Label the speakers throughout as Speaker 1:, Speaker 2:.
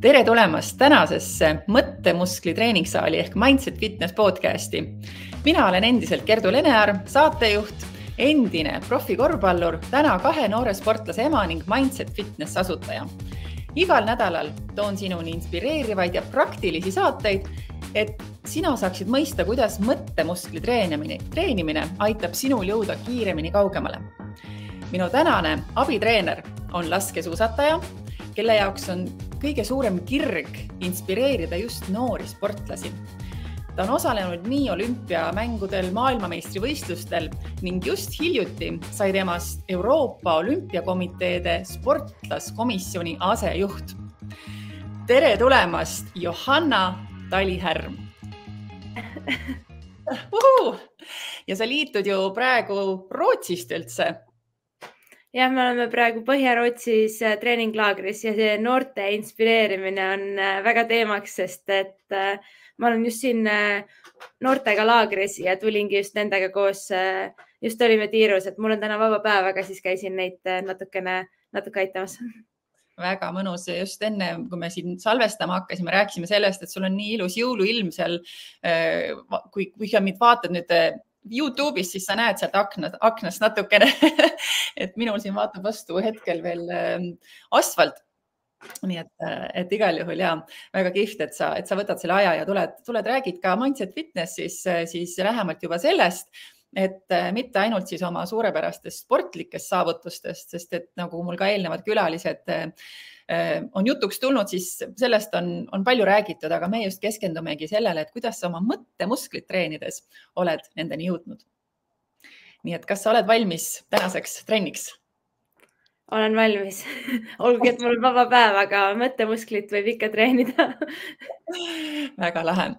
Speaker 1: Tere tulemast tänasesse mõttemuskli treeningsaali ehk Mindset Fitness podcasti. Mina olen endiselt Kerdu Lenear, saatejuht, endine profikorvpallur, täna 2 noore sportlase ema ning Mindset Fitness asutaja. Igal nädalal toon sinuni inspireerivaid ja praktilisi saateid, et sina saaksid mõista, kuidas mõttemuskli treenimine aitab sinul jõuda kiiremini kaugemale. Minu tänane abitreener on laskesuusataja, kelle jaoks on kõige suurem kirg inspireerida just noori sportlasi. Ta on osalenud nii olümpiamängudel, maailmameistrivõistlustel ning just hiljuti sai temast Euroopa Olümpiakomiteede sportlaskomisjoni asejuht. Tere tulemast, Johanna Talihärm! Ja sa liitud ju praegu Rootsist üldse.
Speaker 2: Jah, me oleme praegu Põhja-Rootsis treeninglaagris ja see noorte inspireerimine on väga teemaks, sest et ma olen just siin noortega laagris ja tulingi just nendega koos, just olime tiirus, et mul on täna vaba päev, aga siis käisin neid natuke aitamas.
Speaker 1: Väga mõnus. Just enne, kui me siin salvestama hakkasime, rääkisime sellest, et sul on nii ilus jõuluilm seal. Kui mind vaatad nüüd YouTube'is, siis sa näed sealt aknast natukene, et minul siin vaatab vastu hetkel veel asfalt. Nii et igal juhul väga kihvt, et sa võtad selle aja ja tuled räägid ka Mindset Fitness, siis lähemalt juba sellest, et mitte ainult siis oma suurepärastest sportlikest saavutustest, sest et nagu mul ka eelnevad külalised on jutuks tulnud, siis sellest on palju räägitud, aga me just keskendumegi sellele, et kuidas sa oma mõttemusklit treenides oled nendeni jõudnud. Nii et kas sa oled valmis tänaseks trenniks?
Speaker 2: Olen valmis. Olgugi, et mul on vaba päev, aga mõttemusklit võib ikka treenida.
Speaker 1: Väga lahe.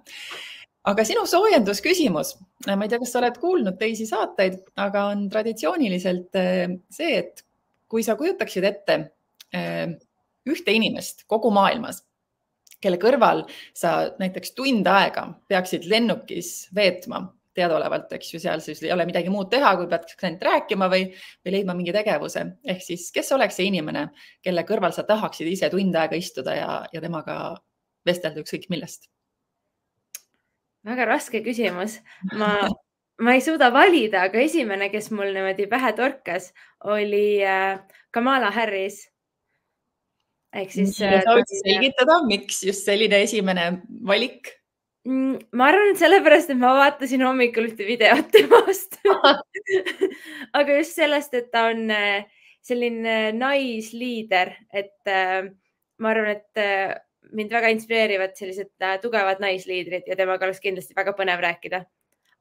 Speaker 1: Aga sinu soojendusküsimus, ma ei tea, kas sa oled kuulnud teisi saateid, aga on traditsiooniliselt see, et kui sa kujutaksid ette ühte inimest kogu maailmas, kelle kõrval sa näiteks tund aega peaksid lennukis veetma, teadaolevalt, eks ju, seal siis ei ole midagi muud teha, kui pead ainult rääkima või leidma mingi tegevuse. Ehk siis, kes oleks see inimene, kelle kõrval sa tahaksid ise tund aega istuda ja temaga vestelda ükskõik millest?
Speaker 2: Väga raske küsimus. Ma ei suuda valida, aga esimene, kes mul niimoodi pähe torkas, oli Kamala Harris.
Speaker 1: Sa võid selgitada, miks just selline esimene valik?
Speaker 2: Ma arvan, et sellepärast, et ma vaatasin hommikul ühte videot temast. Aga just sellest, et ta on selline naisliider, et ma arvan, et mind väga inspireerivad sellised tugevad naisliidrid ja temaga oleks kindlasti väga põnev rääkida.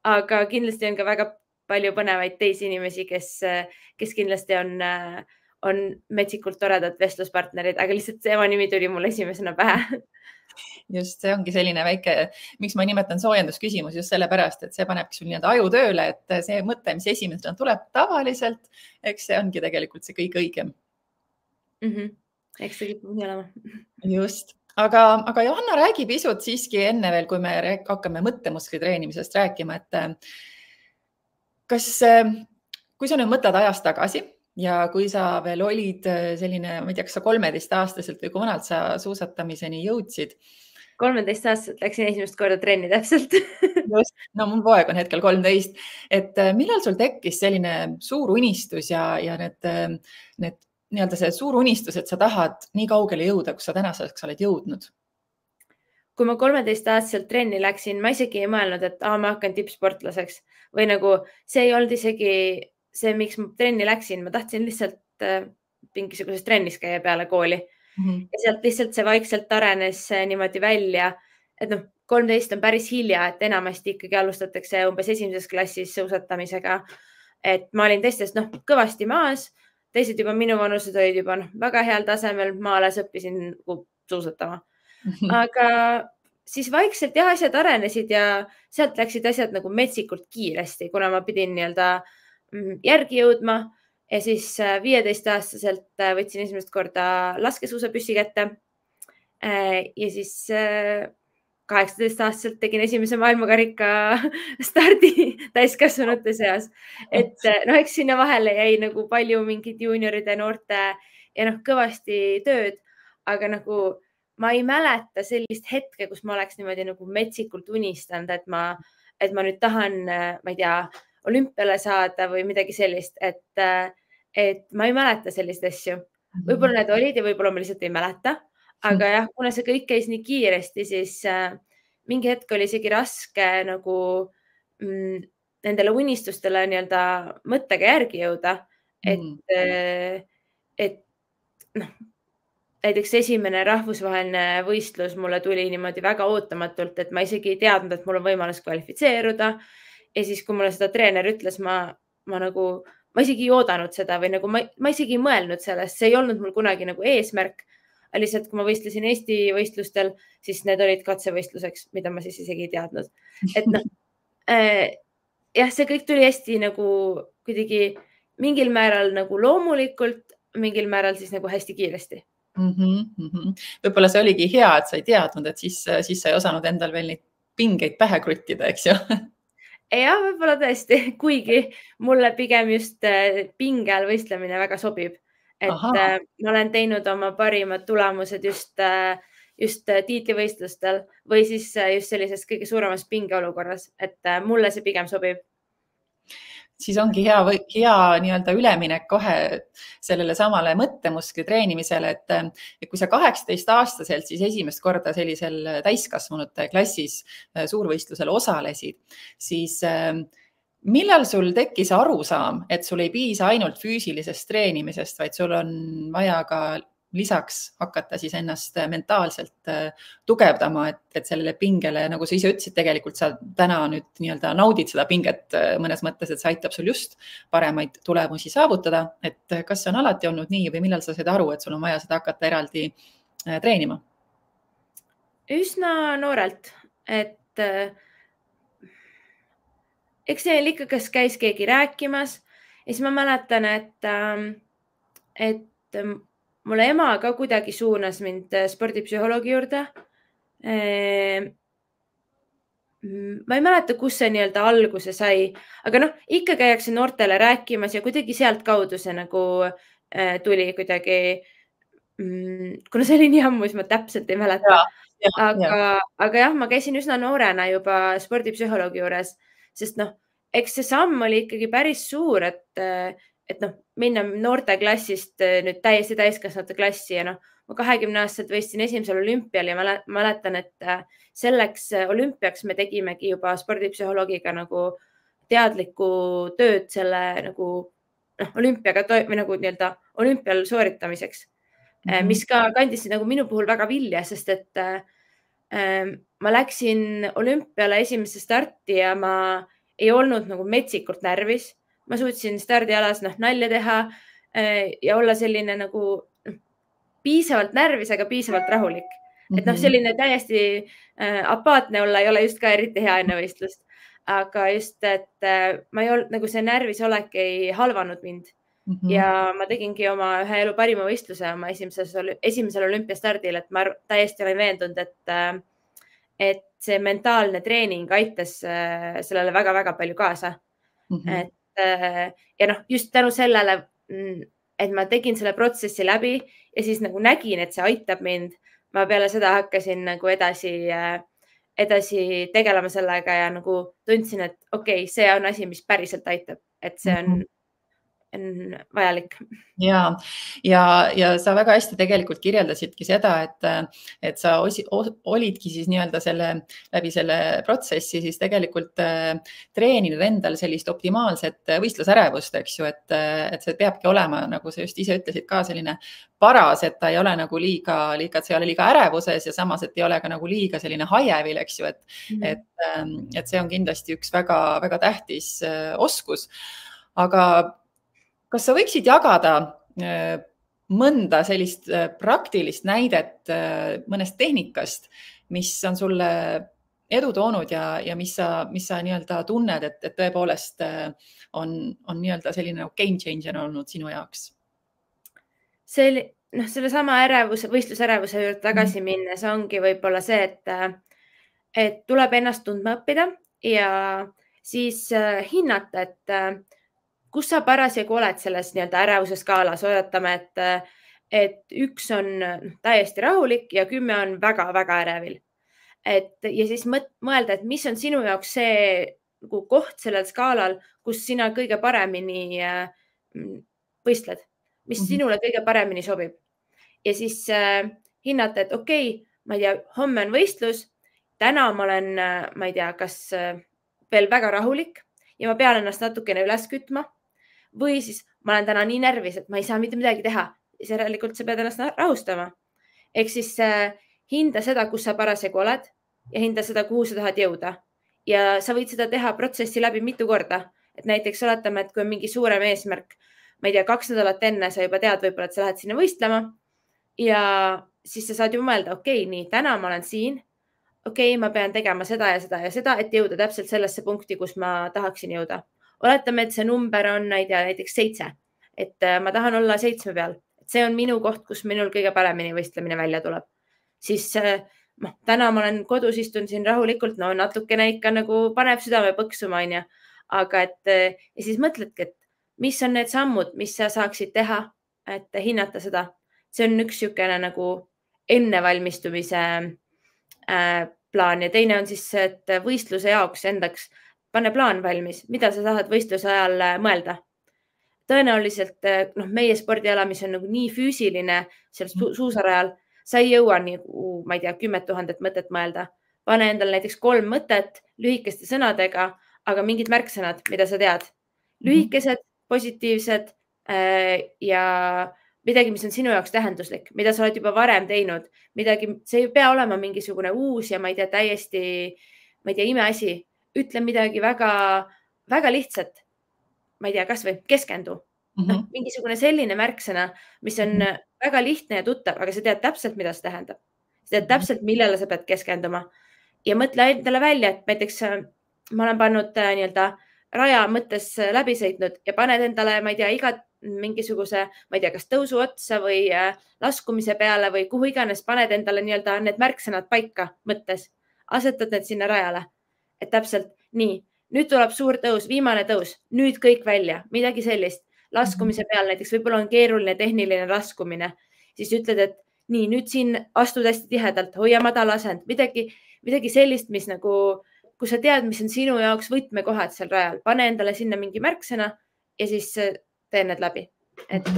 Speaker 2: Aga kindlasti on ka väga palju põnevaid teisi inimesi, kes kindlasti on metsikult toredad vestluspartnerid, aga lihtsalt tema nimi tuli mulle esimesena pähe.
Speaker 1: Just, see ongi selline väike, miks ma nimetan soojendusküsimus just sellepärast, et see panebki sul nii-öelda aju tööle, et see mõte, mis esimesena tuleb tavaliselt, eks see ongi tegelikult see kõik õigem.
Speaker 2: Eks see kipub nii olema.
Speaker 1: Just. Aga Johanna, räägi pisut siiski enne veel, kui me hakkame mõttemuskli treenimisest rääkima, et kui sa nüüd mõtled ajast tagasi ja kui sa veel olid selline, ma ei tea, kas sa 13-aastaselt või kui vanalt sa suusatamiseni jõudsid?
Speaker 2: 13-aastaselt läksin esimest korda trenni täpselt.
Speaker 1: Just, no mul poeg on hetkel 13. Et millal sul tekkis selline suur unistus ja need nii-öelda see suur unistus, et sa tahad nii kaugele jõuda, kus sa tänaseks oled jõudnud?
Speaker 2: Kui ma 13-aastaselt trenni läksin, ma isegi ei mõelnud, et ma hakkan tippsportlaseks või nagu see ei olnud isegi see, miks ma trenni läksin. Ma tahtsin lihtsalt mingisuguses trennis käia peale kooli. Ja sealt lihtsalt see vaikselt arenes niimoodi välja, et 13 on päris hilja, et enamasti ikkagi alustatakse umbes 1. klassis suusatamisega. Et ma olin teistest kõvasti maas, teised juba minu vanused olid juba väga heal tasemel, ma alles õppisin suusatama. Aga siis vaikselt asjad arenesid ja sealt läksid asjad nagu metsikult kiiresti, kuna ma pidin nii-öelda järgi jõudma ja siis 15-aastaselt võtsin esimest korda laskesuusapüssi kätte ja siis 18-aastaselt tegin esimese maailmakarika stardi täiskasvanute seas. Et eks sinna vahele jäi nagu palju mingid juunioride, noorte ja kõvasti tööd, aga nagu ma ei mäleta sellist hetke, kus ma oleks niimoodi nagu metsikult unistanud, et ma nüüd tahan, ma ei tea, olümpiale saada või midagi sellist, et ma ei mäleta selliseid asju. Võib-olla need olid ja võib-olla ma lihtsalt ei mäleta, aga jah, kuna see kõik käis nii kiiresti, siis mingi hetk oli isegi raske nagu nendele unistustele nii-öelda mõttega järgi jõuda, et noh, näiteks esimene rahvusvaheline võistlus mulle tuli niimoodi väga ootamatult, et ma isegi ei teadnud, et mul on võimalus kvalifitseeruda. Ja siis, kui mulle seda treener ütles, ma isegi ei oodanud seda või nagu ma isegi ei mõelnud sellest, see ei olnud mul kunagi nagu eesmärk. Lihtsalt, kui ma võistlesin Eesti võistlustel, siis need olid katsevõistluseks, mida ma siis isegi ei teadnud. Et noh, jah, see kõik tuli hästi nagu kuidagi mingil määral nagu loomulikult, mingil määral siis nagu hästi kiiresti.
Speaker 1: Võib-olla see oligi hea, et sa ei teadnud, et siis sa ei osanud endal veel neid pingeid pähe kruttida, eks ju?
Speaker 2: Ja, võib-olla tõesti, kuigi mulle pigem just pingel võistlemine väga sobib. Et ma olen teinud oma parimad tulemused just tiitlivõistlustel või siis just sellises kõige suuremas pingeolukorras, et mulle see pigem sobib.
Speaker 1: Siis ongi hea nii-öelda üleminek kohe sellele samale mõttemuskli treenimisele, et kui sa 18-aastaselt siis esimest korda sellisel täiskasvanute klassis suurvõistlusel osalesid, siis millal sul tekkis arusaam, et sul ei piisa ainult füüsilisest treenimisest, vaid sul on vaja ka lisaks hakata siis ennast mentaalselt tugevdama, et sellele pingele, nagu sa ise ütlesid, tegelikult sa täna nüüd nii-öelda naudid seda pinget mõnes mõttes, et see aitab sul just paremaid tulemusi saavutada. Et kas see on alati olnud nii või millal sa said aru, et sul on vaja seda hakata eraldi treenima?
Speaker 2: Üsna noorelt, et eks see ikka, kas käis keegi rääkimas ja siis ma mäletan, et mulle ema ka kuidagi suunas mind spordipsühholoogi juurde. Ma ei mäleta, kus see nii-öelda alguse sai, aga noh, ikka käiakse noortele rääkimas ja kuidagi sealt kaudu see nagu tuli kuidagi, kuna see oli nii ammu, siis ma täpselt ei mäleta. Aga jah, ma käisin üsna noorena juba spordipsühholoogi juures, sest noh, eks see samm oli ikkagi päris suur, et noh, minna noorte klassist nüüd täiesti täiskasvanute klassi ja noh, ma 20-aastaselt võistsin esimesel olümpial ja ma mäletan, et selleks olümpiaks me tegimegi juba spordipsühholoogiga nagu teadlikku tööd selle nagu olümpiaga või nagu nii-öelda olümpial sooritamiseks, mis ka kandis nagu minu puhul väga vilja, sest et ma läksin olümpiale esimesse starti ja ma ei olnud nagu metsikult närvis. Ma suutsin stardialas nalja teha ja olla selline nagu piisavalt närvis, aga piisavalt rahulik. Et noh, selline täiesti apaatne olla ei ole just ka eriti hea enne võistlust. Aga just, et ma ei olnud nagu see närvisolek ei halvanud mind. Ja ma tegingi oma ühe elu parima võistluse oma esimesel olümpiastardil, et ma täiesti olen veendunud, et see mentaalne treening aitas sellele väga-väga palju kaasa. Ja noh, just tänu sellele, et ma tegin selle protsessi läbi ja siis nagu nägin, et see aitab mind. Ma peale seda hakkasin nagu edasi tegelema sellega ja nagu tundsin, et okei, see on asi, mis päriselt aitab, et see on vajalik.
Speaker 1: Ja sa väga hästi tegelikult kirjeldasidki seda, et sa olidki siis nii-öelda läbi selle protsessi siis tegelikult treeninud endal sellist optimaalset võistlusärevust, eks ju, et see peabki olema, nagu sa just ise ütlesid ka, selline paras, et ta ei ole nagu liiga, et see ei ole liiga ärevuses ja samas, et ei ole ka nagu liiga selline hajevil, eks ju, et see on kindlasti üks väga tähtis oskus. Aga kas sa võiksid jagada mõnda sellist praktilist näidet mõnest tehnikast, mis on sulle edu toonud ja mis sa nii-öelda tunned, et tõepoolest on nii-öelda selline game changer olnud sinu jaoks?
Speaker 2: Selle sama võistlusärevuse juurde tagasi minnes ongi võib-olla see, et tuleb ennast tundma õppida ja siis hinnata, et kus sa parasjagu oled selles nii-öelda ärevuse skaalas, oletame, et 1 on täiesti rahulik ja 10 on väga-väga ärevil. Ja siis mõelda, et mis on sinu jaoks see nagu koht sellel skaalal, kus sina kõige paremini võistled, mis sinule kõige paremini sobib. Ja siis hinnata, et okei, ma ei tea, homme on võistlus, täna ma olen, ma ei tea, kas veel väga rahulik ja ma pean ennast natukene üles kütma või siis ma olen täna nii närvis, et ma ei saa mitte midagi teha. Järelikult sa pead ennast rahustama. Ehk siis hinda seda, kus sa parasjagu oled ja hinda seda, kuhu sa tahad jõuda. Ja sa võid seda teha protsessi läbi mitu korda. Et näiteks oletame, et kui on mingi suurem eesmärk, ma ei tea, 2 nädalat enne sa juba tead võib-olla, et sa lähed sinna võistlema ja siis sa saad ju mõelda, okei, nii, täna ma olen siin. Okei, ma pean tegema seda ja seda ja seda, et jõuda täpselt sellesse punkti, kus ma tahaksin jõuda. Oletame, et see number on, ei tea, näiteks 7, et ma tahan olla 7 peal. See on minu koht, kus minul kõige paremini võistlemine välja tuleb. Siis täna ma olen kodus, istun siin rahulikult, no natukene ikka nagu paneb südame põksuma, on ju. Aga ja siis mõtledki, et mis on need sammud, mis sa saaksid teha, et hinnata seda. See on üks niisugune nagu ennevalmistumise plaan ja teine on siis, et võistluse jaoks endaks pane plaan valmis, mida sa tahad võistluse ajal mõelda. Tõenäoliselt meie spordiala, mis on nagu nii füüsiline seal suusarajal, sa ei jõua nagu, ma ei tea, 10 000 mõtet mõelda. Pane endale näiteks 3 mõtet lühikeste sõnadega, aga mingid märksõnad, mida sa tead. Lühikesed, positiivsed ja midagi, mis on sinu jaoks tähenduslik, mida sa oled juba varem teinud. Midagi, see ei pea olema mingisugune uus ja ma ei tea, täiesti, ma ei tea, imeasi. Ütle midagi väga, väga lihtsat. Ma ei tea, kas või keskendu. Mingisugune selline märksõna, mis on väga lihtne ja tuttav, aga sa tead täpselt, mida see tähendab. Sa tead täpselt, millele sa pead keskenduma. Ja mõtle endale välja, et näiteks ma olen pannud nii-öelda raja mõttes läbi sõitnud ja paned endale, ma ei tea, iga mingisuguse, ma ei tea, kas tõusu otsa või laskumise peale või kuhu iganes paned endale nii-öelda need märksõnad paika mõttes. Asetad need sinna rajale. Et täpselt nii. Nüüd tuleb suur tõus, viimane tõus, nüüd kõik välja, midagi sellist. Laskumise peal näiteks võib-olla on keeruline tehniline laskumine. Siis ütled, et nii, nüüd siin astud hästi tihedalt, hoia madal asend, midagi sellist, mis nagu, kui sa tead, mis on sinu jaoks võtmekohad seal rajal, pane endale sinna mingi märksõna ja siis tee need läbi. Et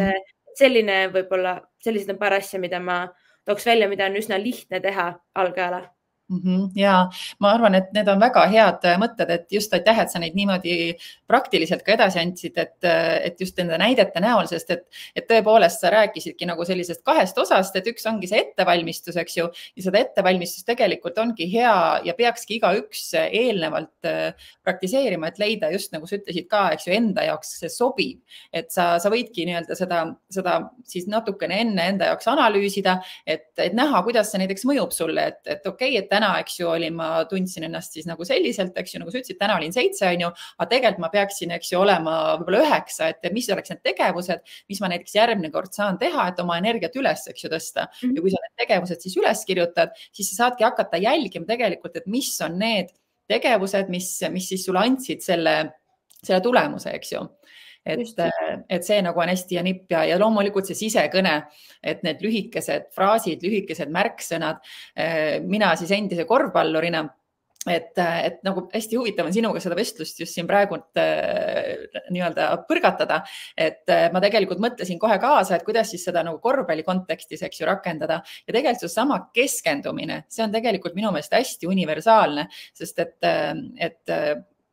Speaker 2: selline võib-olla, sellised on paar asja, mida ma tooks välja, mida on üsna lihtne teha algajale.
Speaker 1: Ja ma arvan, et need on väga head mõtted, et just aitäh, et sa neid niimoodi praktiliselt ka edasi andsid, et just nende näidete näol, sest et tõepoolest sa rääkisidki nagu sellisest 2 osast, et üks ongi see ettevalmistus, eks ju, ja seda ettevalmistust tegelikult ongi hea ja peakski igaüks eelnevalt praktiseerima, et leida just nagu sa ütlesid ka, eks ju, enda jaoks see sobib, et sa võidki nii-öelda seda siis natukene enne enda jaoks analüüsida, et näha, kuidas see näiteks mõjub sulle, et okei, et täna, eks ju, ma tundsin ennast siis nagu selliselt, eks ju, nagu sa ütlesid, täna olin 7, on ju, aga tegelikult ma peaksin, eks ju, olema võib-olla 9, et mis oleks need tegevused, mis ma näiteks järgmine kord saan teha, et oma energiat üles, eks ju, tõsta. Ja kui sa need tegevused siis üles kirjutad, siis sa saadki hakata jälgima tegelikult, et mis on need tegevused, mis siis sulle andsid selle tulemuse, eks ju. Et see nagu on hästi ja nipp ja loomulikult see sisekõne, et need lühikesed fraasid, lühikesed märksõnad. Mina siis endise korvpallurina, et nagu hästi huvitav on sinuga seda vestlust just siin praegu nii-öelda põrgatada, et ma tegelikult mõtlesin kohe kaasa, et kuidas siis seda nagu korvpalli kontekstis, eks ju, rakendada ja tegelikult sama keskendumine, see on tegelikult minu meelest hästi universaalne, sest et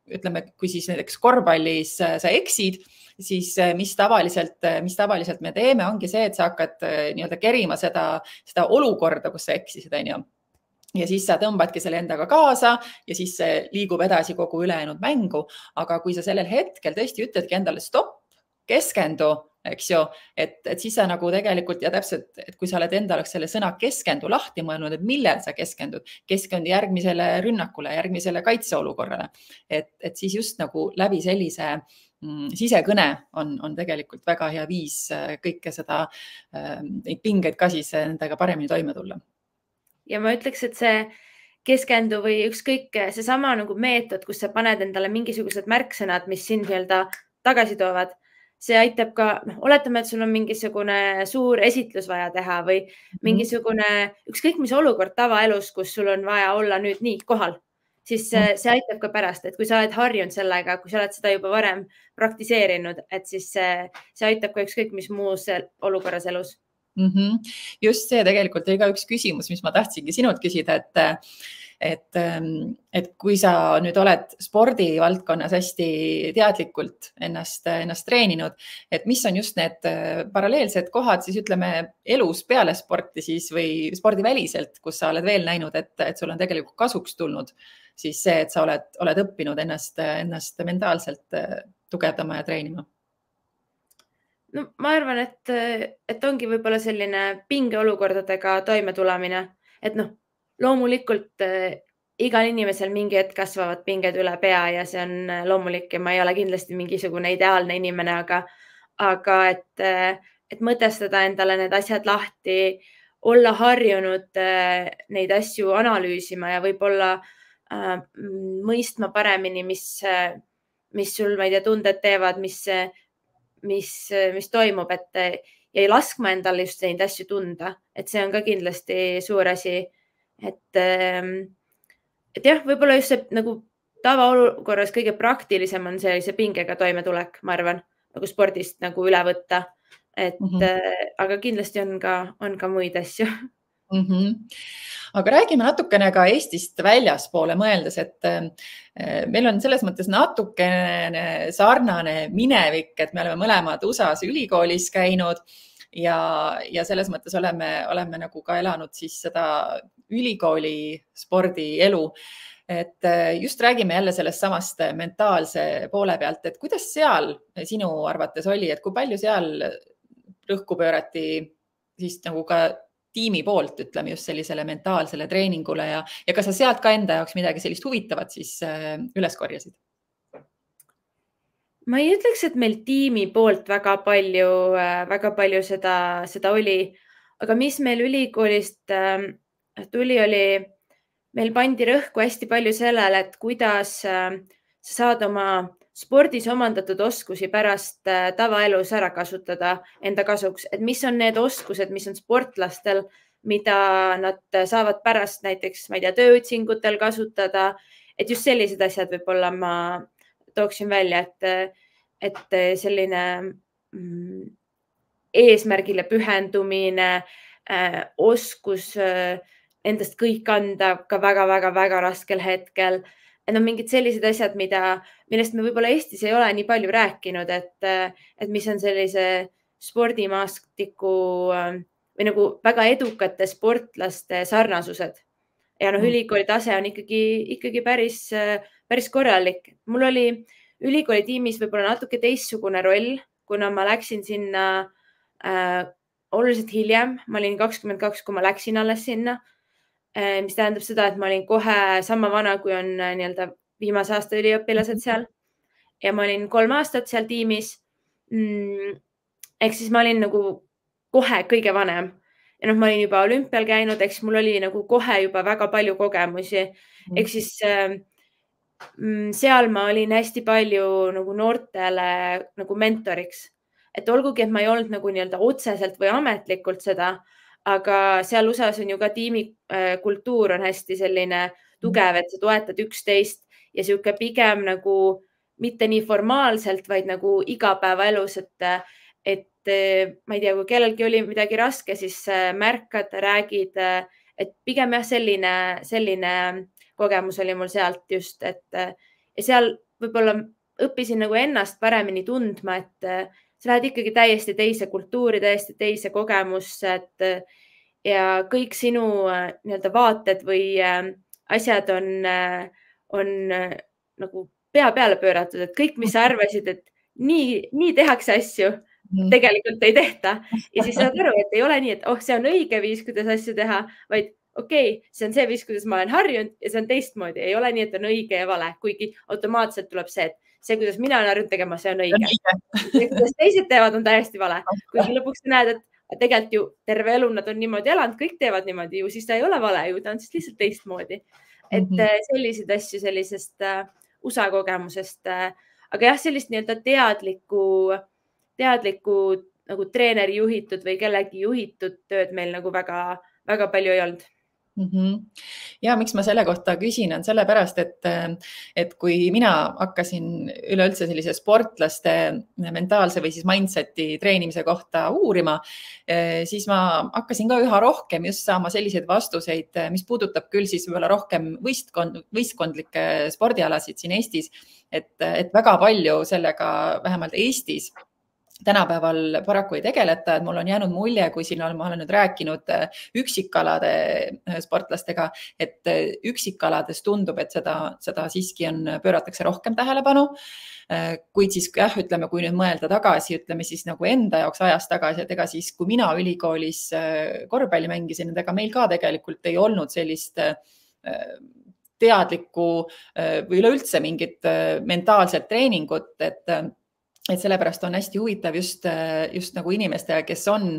Speaker 1: ütleme, kui siis näiteks korvpallis sa eksid, siis mis tavaliselt me teeme, ongi see, et sa hakkad nii-öelda kerima seda olukorda, kus sa eksisid, on ju. Ja siis sa tõmbadki selle endaga kaasa ja siis see liigub edasi kogu ülejäänud mängu. Aga kui sa sellel hetkel tõesti ütledki endale stopp, keskendu, eks ju, et siis sa nagu tegelikult ja täpselt, et kui sa oled endale selle sõna keskendu lahti mõelnud, et millel sa keskendud järgmisele rünnakule, järgmisele kaitseolukorrale, et siis just nagu läbi sellise sisekõne on tegelikult väga hea viis kõike seda, neid pingeid ka siis nendega paremini toime tulla.
Speaker 2: Ja ma ütleks, et see keskendu või ükskõik seesama nagu meetod, kus sa paned endale mingisugused märksõnad, mis sind nii-öelda tagasi toovad, see aitab ka, oletame, et sul on mingisugune suur esitlus vaja teha või mingisugune ükskõik mis olukord tavaelus, kus sul on vaja olla nüüd nii kohal, siis see aitab ka pärast, et kui sa oled harjunud sellega, kui sa oled seda juba varem praktiseerinud, et siis see aitab ka ükskõik mis muus olukorras elus.
Speaker 1: Just see tegelikult oli ka üks küsimus, mis ma tahtsingi sinult küsida, et kui sa nüüd oled spordivaldkonnas hästi teadlikult ennast treeninud, et mis on just need paralleelsed kohad siis ütleme elus peale sporti siis või spordiväliselt, kus sa oled veel näinud, et sul on tegelikult kasuks tulnud siis see, et sa oled õppinud ennast mentaalselt tugevdama ja treenima?
Speaker 2: No ma arvan, et ongi võib-olla selline pingeolukordadega toimetulemine, et loomulikult igal inimesel mingi hetk kasvavad pinged üle pea ja see on loomulik ja ma ei ole kindlasti mingisugune ideaalne inimene, aga et mõtestada endale need asjad lahti, olla harjunud neid asju analüüsima ja võib-olla mõistma paremini, mis sul, ma ei tea, tunded teevad, mis toimub, ja ei laskma endale just neid asju tunda, et see on ka kindlasti suur asi. Et jah, võib-olla just see nagu tavaolukorras kõige praktilisem on see pingega toimetulek, ma arvan, nagu spordist nagu üle võtta. Aga kindlasti on ka muid asju.
Speaker 1: Aga räägime natukene ka Eestist väljaspoole mõeldes, et meil on selles mõttes natukene sarnane minevik, et me oleme mõlemad USA-s ülikoolis käinud ja selles mõttes oleme nagu ka elanud siis seda ülikooli spordielu. Et just räägime jälle sellest samast mentaalse poole pealt, et kuidas seal sinu arvates oli, et kui palju seal rõhku pöörati siis nagu ka tiimi poolt, ütleme just sellisele mentaalsele treeningule ja kas sa sealt ka enda jaoks midagi sellist huvitavat siis üles korjasid?
Speaker 2: Ma ei ütleks, et meil tiimi poolt väga palju seda oli, aga mis meil ülikoolist tuli, meil pandi rõhku hästi palju sellele, et kuidas sa saad oma spordis omandatud oskusi pärast tavaelus ära kasutada enda kasuks, et mis on need oskused, mis on sportlastel, mida nad saavad pärast näiteks, ma ei tea, tööotsingutel kasutada, et just sellised asjad võib-olla ma tooksin välja, et selline eesmärgile pühendumine, oskus endast kõik anda ka väga-väga-väga raskel hetkel. Et on mingid sellised asjad, millest me võib-olla Eestis ei ole nii palju rääkinud, et mis on sellise spordimaastiku või nagu väga edukate sportlaste sarnasused. Ja ülikooli tase on ikkagi päris korralik. Mul oli ülikooli tiimis võib-olla natuke teistsugune roll, kuna ma läksin sinna oluliselt hiljem. Ma olin 22, kui ma läksin alles sinna, mis tähendab seda, et ma olin kohe sama vana, kui on nii-öelda viimase aasta üliõpilased seal. Ja ma olin 3 aastat seal tiimis. Ehk siis ma olin nagu kohe kõige vanem. Ja ma olin juba olümpial käinud, eks mul oli nagu kohe juba väga palju kogemusi. Ehk siis seal ma olin hästi palju nagu noortele nagu mentoriks. Et olgugi, et ma ei olnud nagu nii-öelda otseselt või ametlikult seda, aga seal USA-s on ju ka tiimikultuur on hästi selline tugev, et sa toetad üksteist ja sihuke pigem nagu mitte nii formaalselt, vaid nagu igapäevaelus, et ma ei tea, kui kellelgi oli midagi raske, siis märkad, räägid, et pigem jah, selline kogemus oli mul sealt just, et ja seal võib-olla õppisin nagu ennast paremini tundma, et sa lähed ikkagi täiesti teise kultuuri, täiesti teise kogemusse, ja kõik sinu nii-öelda vaated või asjad on nagu pea peale pööratud, et kõik, mis sa arvasid, et nii tehakse asju, tegelikult ei tehta. Ja siis saad aru, et ei ole nii, et see on õige viis, kuidas asju teha, vaid okei, see on see viis, kuidas ma olen harjunud ja see on teistmoodi. Ei ole nii, et on õige ja vale, kuigi automaatselt tuleb see, et see, kuidas mina olen harjunud tegema, see on õige. See, kuidas teised teevad, on täiesti vale. Kuigi lõpuks näed, et tegelikult ju terve elu nad on niimoodi elanud, kõik teevad niimoodi ju, siis ta ei ole vale ju, ta on siis lihtsalt teistmoodi. Et selliseid asju sellisest USA kogemusest. Aga jah, sellist nii-öelda teadlikku nagu treeneri juhitud või kellegi juhitud tööd meil nagu väga, väga palju ei olnud.
Speaker 1: Ja miks ma selle kohta küsin, on sellepärast, et kui mina hakkasin üleüldse sellise sportlaste mentaalse või siis mindseti treenimise kohta uurima, siis ma hakkasin ka üha rohkem just saama selliseid vastuseid, mis puudutab küll siis võib-olla rohkem võistkondlikke spordialasid siin Eestis, et väga palju sellega vähemalt Eestis tänapäeval paraku ei tegeleta, et mul on jäänud mulje, kui siin ma olen nüüd rääkinud üksikalade sportlastega, et üksikalades tundub, et seda siiski pööratakse rohkem tähelepanu. Kuid siis ütleme, kui nüüd mõelda tagasi, ütleme siis nagu enda jaoks ajas tagasi, et ega siis, kui mina ülikoolis korvpalli mängisin, et ega meil ka tegelikult ei olnud sellist teadlikku või üleüldse mingit mentaalset treeningut, et sellepärast on hästi huvitav just nagu inimeste, kes on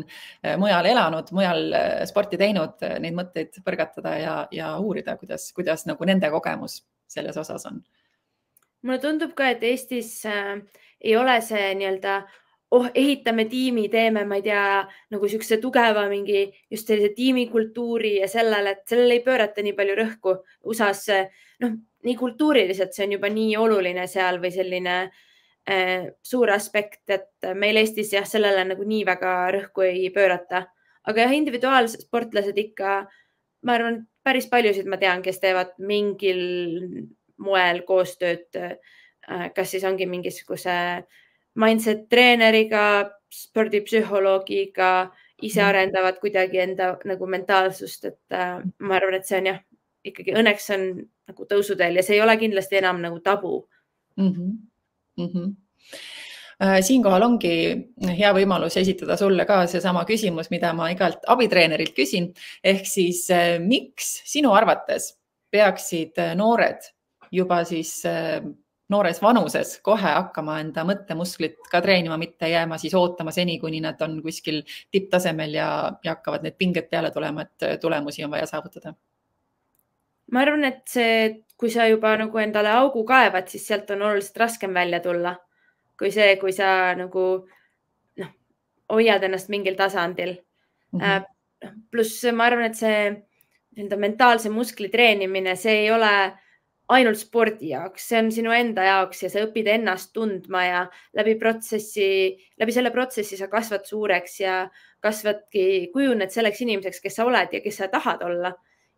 Speaker 1: mujal elanud, mujal sporti teinud, neid mõtteid põrgatada ja uurida, kuidas nagu nende kogemus selles osas on.
Speaker 2: Mulle tundub ka, et Eestis ei ole see nii-öelda, ehitame tiimi, teeme, ma ei tea, nagu siukse tugeva mingi just sellise tiimikultuuri ja sellele, et sellele ei pöörata nii palju rõhku. USA-s, nii kultuuriliselt see on juba nii oluline seal või selline suur aspekt, et meil Eestis sellele nagu nii väga rõhku ei pöörata. Aga individuaalsportlased ikka, ma arvan, päris paljusid ma tean, kes teevad mingil moel koostööd, kas siis ongi mingisuguse mindset treeneriga, spordipsühholoogiga, ise arendavad kuidagi enda nagu mentaalsust, et ma arvan, et see on ikkagi õnneks on nagu tõusuteel ja see ei ole kindlasti enam nagu tabu.
Speaker 1: Siinkohal ongi hea võimalus esitada sulle ka seesama küsimus, mida ma igalt abitreenerilt küsin. Ehk siis, miks sinu arvates peaksid noored juba siis noores vanuses kohe hakkama enda mõttemusklit ka treenima, mitte jääma siis ootama seni, kuni nad on kuskil tipptasemel ja hakkavad need pinged peale tulema, et tulemusi on vaja saavutada?
Speaker 2: Ma arvan, et kui sa juba nagu endale augu kaevad, siis sealt on oluliselt raskem välja tulla kui sa nagu hoiad ennast mingil tasandil. Pluss ma arvan, et see mentaalse muskli treenimine, see ei ole ainult spordi jaoks, see on sinu enda jaoks ja sa õpid ennast tundma ja läbi selle protsessi sa kasvad suureks ja kujuned selleks inimeseks, kes sa oled ja kes sa tahad olla.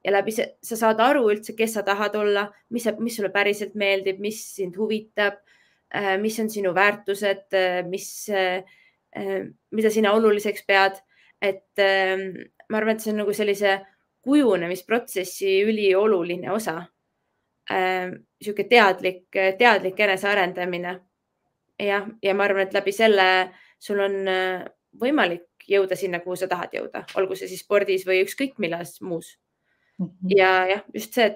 Speaker 2: Ja läbi sa saad aru üldse, kes sa tahad olla, mis sulle päriselt meeldib, mis sind huvitab, mis on sinu väärtused, mida sina oluliseks pead. Et ma arvan, et see on nagu sellise kujunemisprotsessi ülioluline osa. Siuke teadlik enesearendamine. Ja ma arvan, et läbi selle sul on võimalik jõuda sinna, kuhu sa tahad jõuda, olgu see siis spordis või ükskõik milles muus. Ja just see,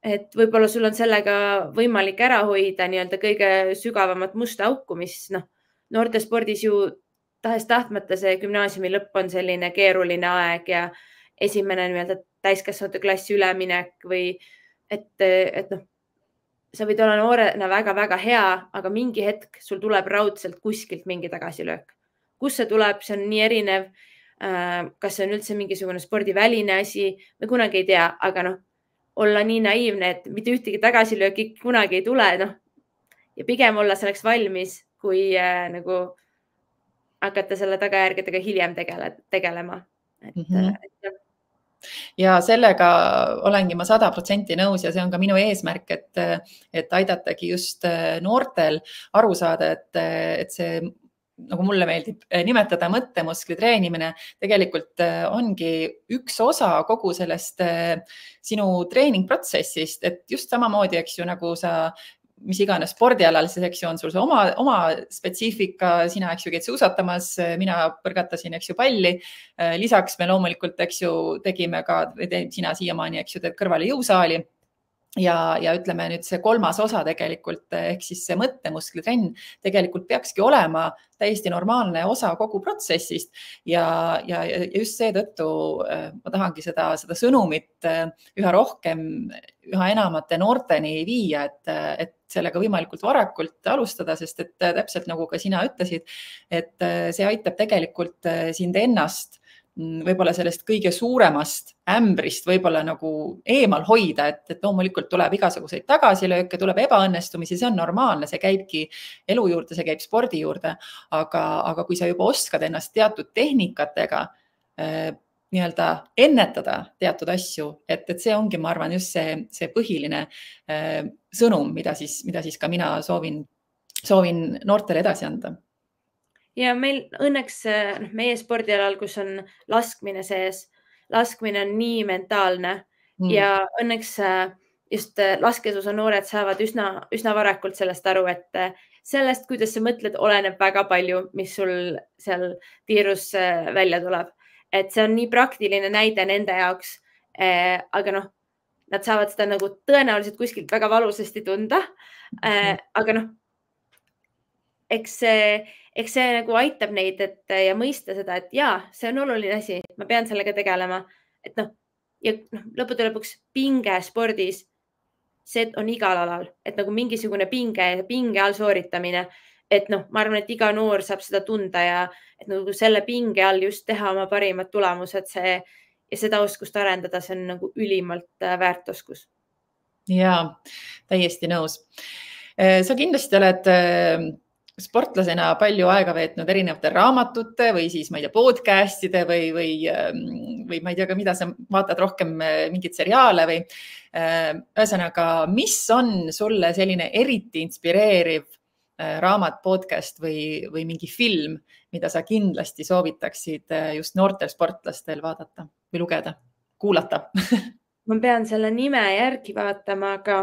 Speaker 2: et võib-olla sul on sellega võimalik ära hoida nii-öelda kõige sügavamat musta auku, mis noortespordis ju tahes-tahtmata see gümnaasiumi lõpp on selline keeruline aeg ja esimene nii-öelda täiskasvanute klassi üleminek või et sa võid olla noorena väga-väga hea, aga mingi hetk sul tuleb raudselt kuskilt mingi tagasilöök. Kus see tuleb, see on nii erinev. Kas see on üldse mingisugune spordiväline asi, me kunagi ei tea, aga olla nii naiivne, et mitte ühtegi tagasilööki kunagi ei tule, ja pigem olla selleks valmis, kui nagu hakata selle tagajärgedega hiljem tegelema.
Speaker 1: Ja sellega olengi ma 100% nõus ja see on ka minu eesmärk, et aidatagi just noortel aru saada, et see nagu mulle meeldib nimetada mõttemuskli treenimine, tegelikult ongi üks osa kogu sellest sinu treeningprotsessist, et just samamoodi, eks ju, nagu sa, mis iganes spordialal, siis eks ju on sul see oma spetsiifika, sina, eks ju, käid suusatamas, mina põrgatasin, eks ju, palli. Lisaks me loomulikult, eks ju, tegime ka, sina siiamaani, eks ju, teed kõrvale jõusaali. ja ütleme nüüd see kolmas osa tegelikult ehk siis see mõttemusklitrenn tegelikult peakski olema täiesti normaalne osa kogu protsessist ja just seetõttu ma tahangi seda sõnumit üha rohkem, üha enamate noorteni viia, et sellega võimalikult varakult alustada, sest et täpselt nagu ka sina ütlesid, et see aitab tegelikult sind ennast võib-olla sellest kõige suuremast ämbrist võib-olla nagu eemal hoida, et loomulikult tuleb igasuguseid tagasilööke, tuleb ebaõnnestumisi, see on normaalne, see käibki elu juurde, see käib spordi juurde, aga kui sa juba oskad ennast teatud tehnikatega nii-öelda ennetada teatud asju, et see ongi, ma arvan, just see põhiline sõnum, mida siis ka mina soovin noortele edasi anda.
Speaker 2: Ja meil õnneks meie spordialal, kus on laskmine sees, laskmine on nii mentaalne ja õnneks just laskesuusa noored saavad üsna varakult sellest aru, et sellest, kuidas sa mõtled, oleneb väga palju, mis sul seal tiirus välja tuleb. Et see on nii praktiline näide nende jaoks, aga nad saavad seda nagu tõenäoliselt kuskilt väga valusasti tunda, aga eks see nagu aitab neid ja mõista seda, et jaa, see on oluline asi, ma pean sellega tegelema. Et ja lõppude lõpuks pinge spordis, see on igal alal, et nagu mingisugune pinge all sooritamine, et ma arvan, et iga noor saab seda tunda ja et nagu selle pinge all just teha oma parimad tulemused ja seda oskust arendada, see on nagu ülimalt väärt oskus.
Speaker 1: Jaa, täiesti nõus. Sa kindlasti oled sportlasena palju aega veetnud erinevate raamatute või siis, ma ei tea, podcastide või ma ei tea ka, mida sa vaatad rohkem mingit seriaale või ühesõnaga, mis on sulle selline eriti inspireeriv raamat, podcast või mingi film, mida sa kindlasti soovitaksid just noortel sportlastel vaadata või lugeda, kuulata?
Speaker 2: Ma pean selle nime järgi vaatama, aga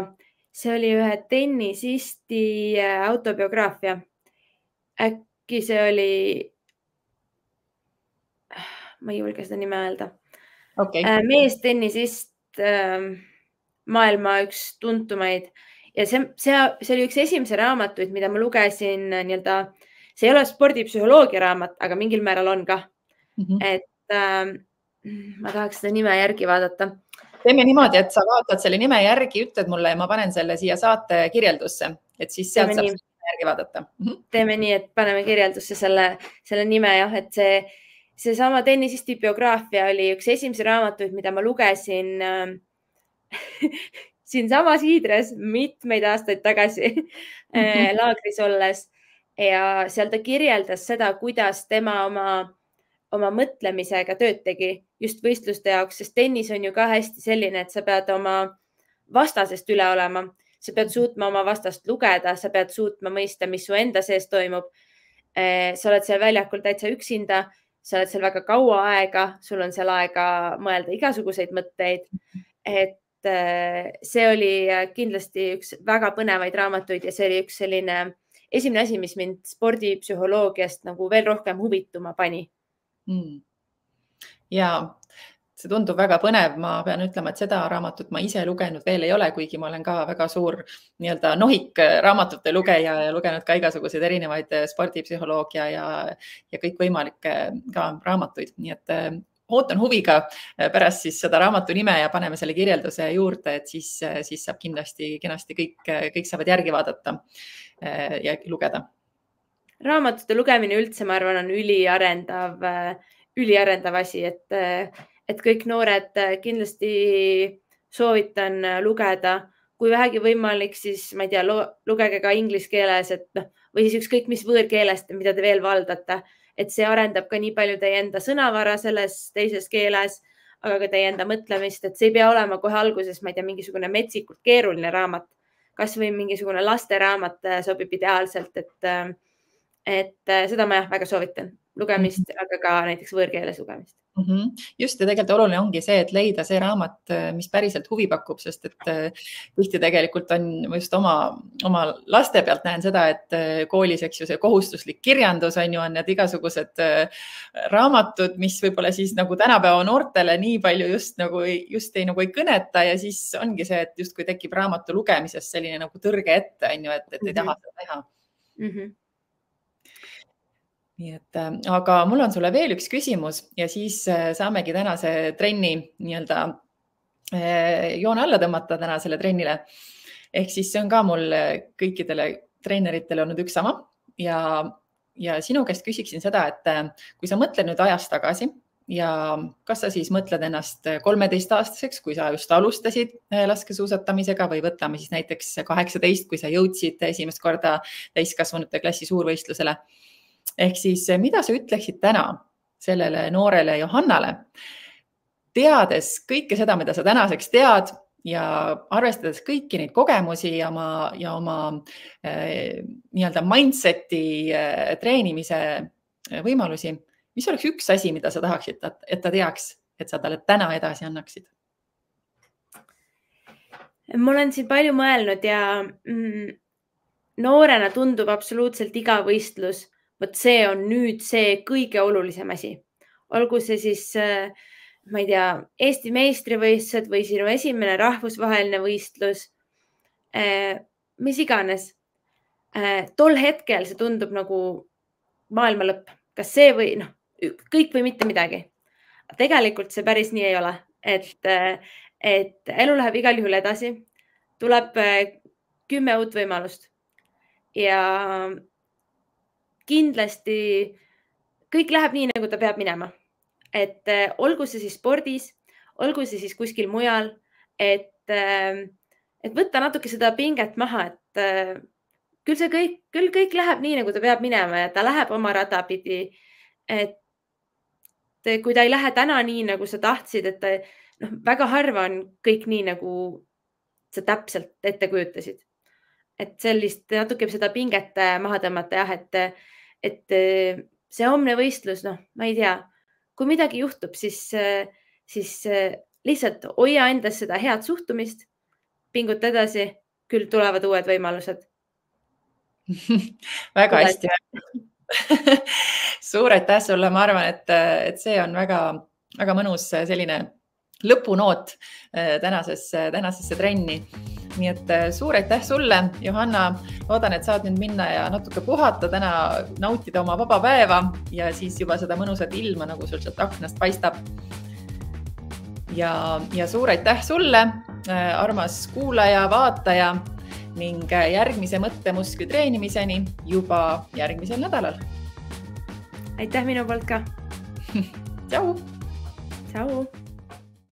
Speaker 2: see oli ühe tennisisti autobiograafia. Äkki see oli, ma ei julge seda nime öelda.
Speaker 1: Okay.
Speaker 2: Meestennisist maailma üks tuntumaid ja see oli üks esimese raamatuid, mida ma lugesin nii-öelda, see ei ole spordipsühholoogia raamat, aga mingil määral on ka. Et ma tahaks seda nime järgi vaadata.
Speaker 1: Teeme niimoodi, et sa vaatad selle nime järgi, ütled mulle ja ma panen selle siia saate kirjeldusse, et siis sealt saab järgi vaadata.
Speaker 2: Teeme nii, et paneme kirjeldusse selle nime, et see sama tennisisti biograafia oli üks esimese raamatuid, mida ma lugesin siin samas Hiidres mitmeid aastaid tagasi laagris olles ja seal ta kirjeldas seda, kuidas tema oma mõtlemisega tööd tegi just võistluste jaoks, sest tennis on ju ka hästi selline, et sa pead oma vastasest üle olema. Sa pead suutma oma vastast lugeda, sa pead suutma mõista, mis su enda sees toimub. Sa oled seal väljakul täitsa üksinda, sa oled seal väga kaua aega, sul on seal aega mõelda igasuguseid mõtteid. Et see oli kindlasti üks väga põnevaid raamatuid ja see oli üks selline esimene asi, mis mind spordipsühholoogiast nagu veel rohkem huvituma pani.
Speaker 1: Jaa. See tundub väga põnev. Ma pean ütlema, et seda raamatut ma ise lugenud veel ei ole, kuigi ma olen ka väga suur nii-öelda nohik raamatute lugeja ja lugenud ka igasuguseid erinevaid spordipsühholoogia ja kõikvõimalikke ka raamatuid. Nii et ootan huviga pärast siis seda raamatu nime ja paneme selle kirjelduse juurde, et siis saab kindlasti kõik saavad järgi vaadata ja lugeda.
Speaker 2: Raamatute lugemine üldse, ma arvan, on üliarendav asi, et kõik noored kindlasti soovitan lugeda. Kui vähegi võimalik, siis ma ei tea, lugege ka inglise keeles või siis ükskõik mis võõrkeelest, mida te veel valdate. Et see arendab ka nii palju teie enda sõnavara selles teises keeles, aga ka teie enda mõtlemist, et see ei pea olema kohe alguses, ma ei tea, mingisugune metsikult keeruline raamat. Kas või mingisugune lasteraamat sobib ideaalselt, et seda ma väga soovitan. lugemist, aga ka näiteks võõrkeeles lugemist.
Speaker 1: Just ja tegelikult oluline ongi see, et leida see raamat, mis päriselt huvi pakub, sest et tihti tegelikult on just oma laste pealt näen seda, et koolis, eks ju, see kohustuslik kirjandus on need igasugused raamatud, mis võib-olla siis nagu tänapäeva noortele nii palju just ei kõneta ja siis ongi see, et just kui tekib raamatu lugemisest selline nagu tõrge ette, et ei taha seda teha. Nii et, aga mul on sulle veel üks küsimus ja siis saamegi tänase trenni joone alla tõmmata tänasele trennile. Ehk siis see on ka mul kõikidele treeneritele olnud üks sama ja sinu käest küsiksin seda, et kui sa mõtled nüüd ajast tagasi ja kas sa siis mõtled ennast 13-aastaseks, kui sa just alustasid laskesuusatamisega või võtame siis näiteks 18, kui sa jõudsid esimest korda täiskasvanute klassi suurvõistlusele. Ehk siis, mida sa ütleksid täna sellele noorele Johannale, teades kõike seda, mida sa tänaseks tead ja arvestades kõiki neid kogemusi ja oma mindseti treenimise võimalusi, mis oleks üks asi, mida sa tahaksid, et ta teaks, et sa talle täna edasi annaksid?
Speaker 2: Ma olen siin palju mõelnud ja noorena tundub absoluutselt iga võistlus. Võt see on nüüd see kõige olulisem asi. Olgu see siis, ma ei tea, Eesti meistrivõistlused või sinu esimene rahvusvaheline võistlus, mis iganes. Tol hetkel see tundub nagu maailma lõpp. Kas see või kõik või mitte midagi. Tegelikult see päris nii ei ole, et elu läheb igal juhul edasi. Tuleb 10 uut võimalust ja kindlasti kõik läheb nii, nagu ta peab minema. Et olgu see siis spordis, olgu see siis kuskil mujal, et võtta natuke seda pinget maha, et küll kõik läheb nii, nagu ta peab minema ja ta läheb oma rada pidi. Et kui ta ei lähe täna nii, nagu sa tahtsid, et väga harva on kõik nii, nagu sa täpselt ette kujutasid. Et sellist natuke seda pinget maha tõmmata, et see homne võistlus, ma ei tea, kui midagi juhtub, siis lihtsalt hoia endas seda head suhtumist, pinguta edasi, küll tulevad uued võimalused.
Speaker 1: Väga hästi. Suur aitäh sulle, ma arvan, et see on väga mõnus selline lõpunoot tänasesse trenni. Nii et suur aitäh sulle, Johanna. Loodan, et saad nüüd minna ja natuke puhata täna, nautida oma vaba päeva ja siis juba seda mõnusat ilma, nagu sul sealt aknast paistab. Ja suur aitäh sulle, armas kuulaja, vaataja ning järgmise mõttemuskli treenimiseni juba järgmisel nädalal.
Speaker 2: Aitäh minu poolt ka.
Speaker 1: Tšau.
Speaker 2: Tšau.